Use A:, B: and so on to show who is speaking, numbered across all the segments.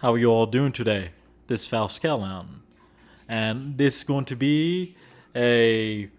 A: How are you all doing today? This is Falskellan, and this is going to be a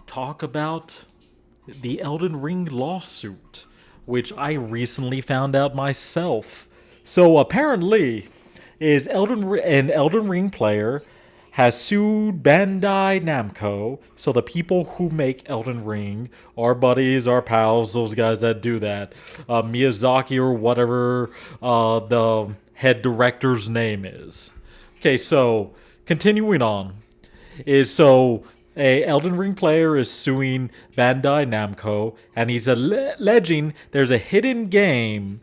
A: talk about the Elden Ring Lawsuit, which I recently found out myself. So apparently, an Elden Ring player has sued Bandai Namco, so the people who make Elden Ring, our buddies, our pals, those guys that do that, Miyazaki or whatever the head director's name is. Okay, so continuing on is so a Elden Ring player is suing Bandai Namco, and he's alleging there's a hidden game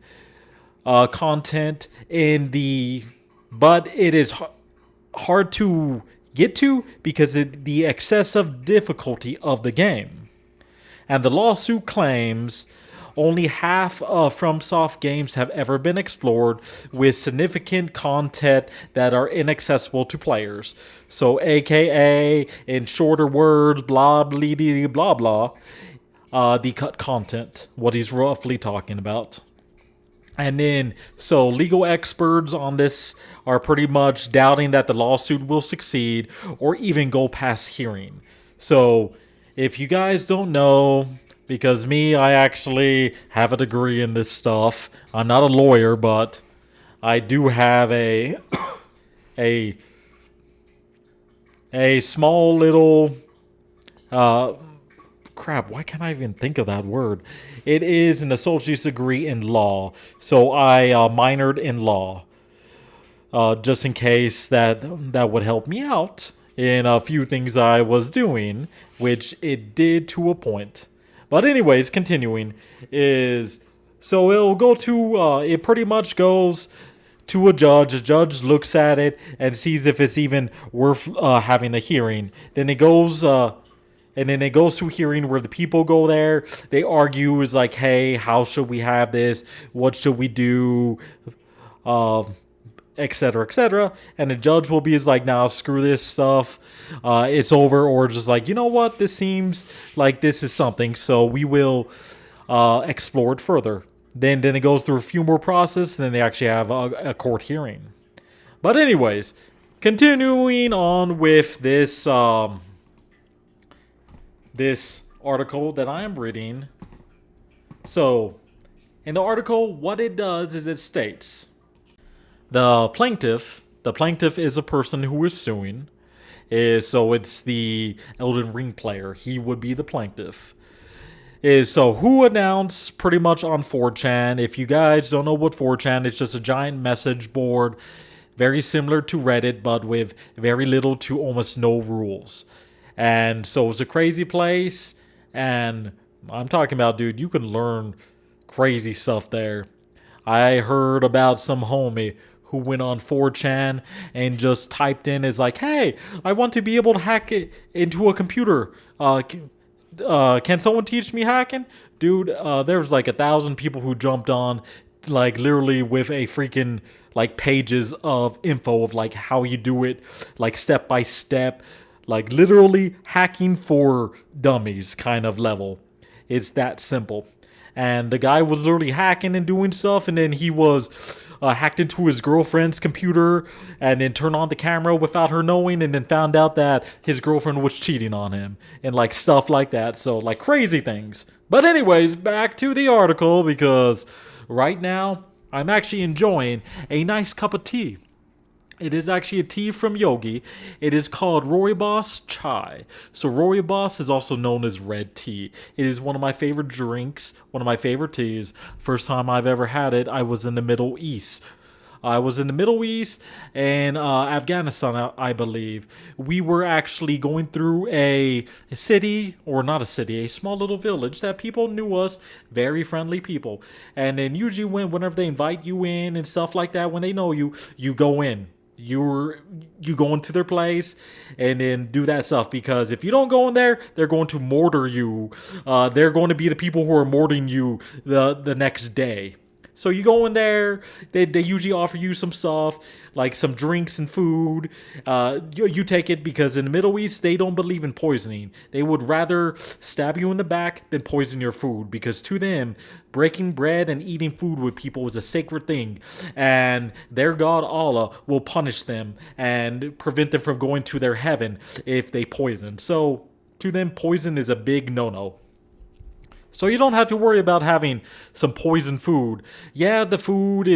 A: content in the, but it is hard to get to because of the excessive difficulty of the game. And the lawsuit claims only half of FromSoft games have ever been explored with significant content that are inaccessible to players. So, AKA, in shorter words, blah, blah, blah, blah, the cut content, what he's roughly talking about. And then, so legal experts on this are pretty much doubting that the lawsuit will succeed or even go past hearing. So, if you guys don't know, because me, I actually have a degree in this stuff. I'm not a lawyer, but I do have a a small little crap, why can't I even think of that word? It is an associate's degree in law. So I minored in law. Just in case that would help me out in a few things I was doing, which it did to a point. But anyways, continuing is so it'll go to it pretty much goes to a judge. A judge looks at it and sees if it's even worth having a hearing. Then it goes to hearing where the people go there. They argue is like, hey, how should we have this? What should we do? Etc. etc. And the judge will be like, nah, screw this stuff. It's over. Or just like, you know what? This seems like this is something. So we will explore it further. Then it goes through a few more process. And then they actually have a court hearing. But anyways, continuing on with this this article that I am reading. So, in the article, what it does is it states the plaintiff is a person who is suing. So it's the Elden Ring player. He would be the plaintiff. So who announced pretty much on 4chan. If you guys don't know what 4chan, it's just a giant message board, very similar to Reddit, but with very little to almost no rules. And so it's a crazy place. And I'm talking about, dude, you can learn crazy stuff there. I heard about some homie who went on 4chan and just typed in as like, hey, I want to be able to hack it into a computer. Can someone teach me hacking? Dude, there was like 1,000 people who jumped on, like literally with a freaking like pages of info of like how you do it, like step by step, like literally hacking for dummies kind of level. It's that simple. And the guy was literally hacking and doing stuff, and then he was hacked into his girlfriend's computer and then turned on the camera without her knowing, and then found out that his girlfriend was cheating on him and like stuff like that. So like crazy things. But anyways, back to the article, because right now I'm actually enjoying a nice cup of tea. It is actually a tea from Yogi. It is called Rooibos Chai. So Rooibos is also known as red tea. It is one of my favorite drinks, one of my favorite teas. First time I've ever had it, I was in the Middle East. I was in the Middle East and Afghanistan, I believe. We were actually going through a city, or not a city, a small little village that people knew us, very friendly people. And then usually whenever they invite you in and stuff like that, when they know you, you go in. You go into their place and then do that stuff, because if you don't go in there, they're going to mortar you. They're going to be the people who are mortaring you the next day. So you go in there, they usually offer you some stuff, like some drinks and food. You take it because in the Middle East, they don't believe in poisoning. They would rather stab you in the back than poison your food because to them, breaking bread and eating food with people is a sacred thing. And their God, Allah, will punish them and prevent them from going to their heaven if they poison. So to them, poison is a big no-no. So you don't have to worry about having some poison food. Yeah, the food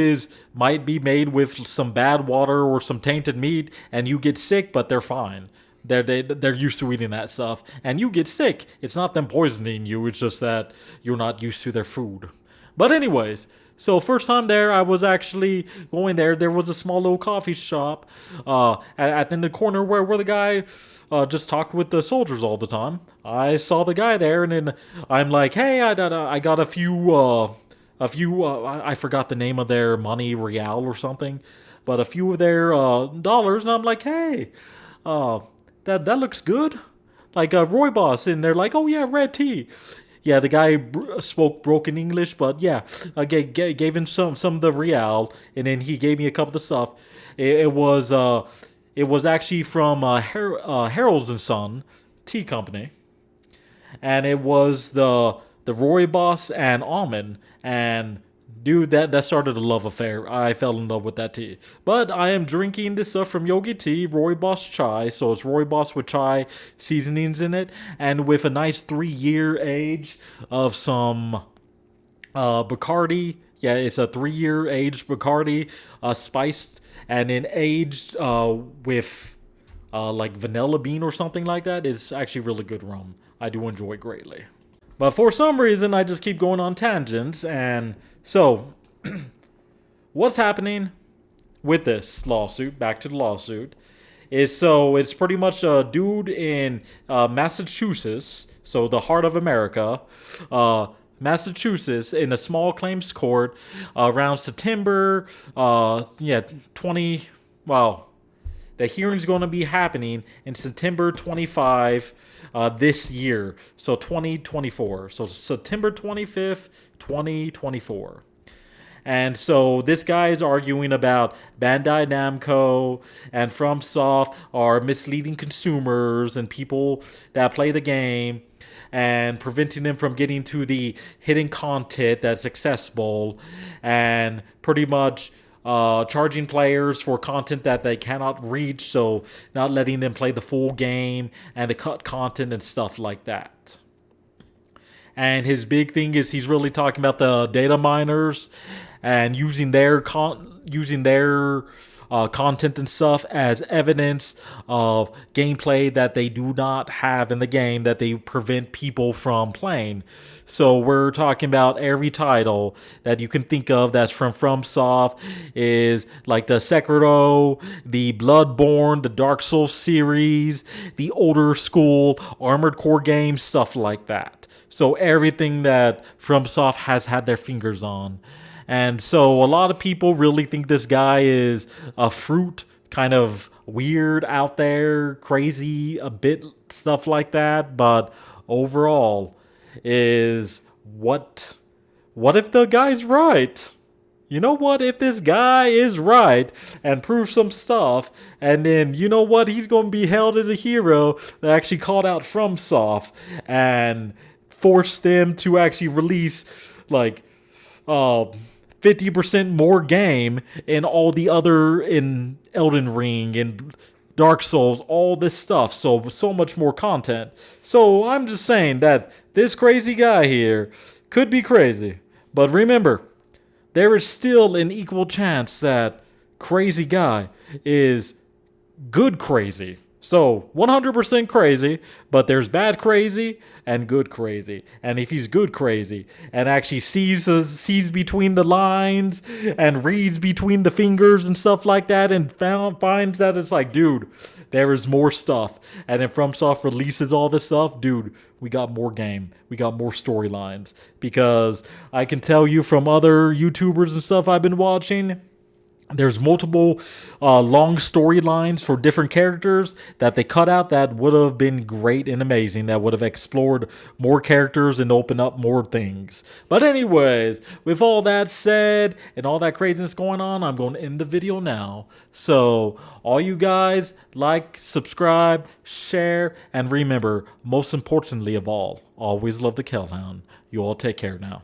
A: might be made with some bad water or some tainted meat, and you get sick, but they're fine. They're used to eating that stuff, and you get sick. It's not them poisoning you. It's just that you're not used to their food. But anyways, so first time there, I was actually going there. There was a small little coffee shop at in the corner where the guy just talked with the soldiers all the time. I saw the guy there, and then I'm like, hey, I got a few I forgot the name of their money, real or something, but a few of their dollars, and I'm like, hey, that looks good. Like Roy Boss, and they're like, oh yeah, red tea. Yeah, the guy spoke broken English, but yeah, I gave him some of the real, and then he gave me a couple of the stuff. It was actually from Harold's and Son Tea Company, and it was the Roy Boss and almond, and dude, that started a love affair. I fell in love with that tea. But I am drinking this stuff from Yogi Tea, Roy Boss Chai. So it's Roy Boss with chai seasonings in it, and with a nice 3-year age of some Bacardi. Yeah, it's a 3-year aged Bacardi, spiced and then aged with like vanilla bean or something like that. It's actually really good rum. I do enjoy it greatly. But for some reason, I just keep going on tangents. And so, what's happening with this lawsuit? Back to the lawsuit. It's pretty much a dude in Massachusetts, so the heart of America, Massachusetts, in a small claims court around September, 20. Wow, the hearing's going to be happening in September 25 this year, so 2024. So September 25th, 2024. And so this guy is arguing about Bandai Namco and FromSoft are misleading consumers and people that play the game and preventing them from getting to the hidden content that's accessible and pretty much charging players for content that they cannot reach, so not letting them play the full game and the cut content and stuff like that. And his big thing is he's really talking about the data miners and using their content and stuff as evidence of gameplay that they do not have in the game that they prevent people from playing. So we're talking about every title that you can think of that's from FromSoft is like the Sekiro, the Bloodborne, the Dark Souls series, the older school Armored Core games, stuff like that. So everything that FromSoft has had their fingers on. And so a lot of people really think this guy is a fruit, kind of weird out there, crazy, a bit stuff like that. But overall, is what if the guy's right? You know what? If this guy is right and proves some stuff, and then you know what? He's going to be held as a hero that actually called out FromSoft and forced them to actually release like 50% more game in all the other, in Elden Ring and Dark Souls, all this stuff. So much more content. So I'm just saying that this crazy guy here could be crazy. But remember, there is still an equal chance that crazy guy is good crazy. So 100% crazy, but there's bad crazy and good crazy. And if he's good crazy and actually sees between the lines and reads between the fingers and stuff like that and finds that it's like, dude, there is more stuff. And if FromSoft releases all this stuff, dude, we got more game. We got more storylines. Because I can tell you from other YouTubers and stuff I've been watching, There's multiple long storylines for different characters that they cut out that would have been great and amazing, that would have explored more characters and opened up more things. But anyways, with all that said and all that craziness going on, I'm going to end the video now. So all you guys, like, subscribe, share, and remember, most importantly of all, always love the Kellhound. You all take care now.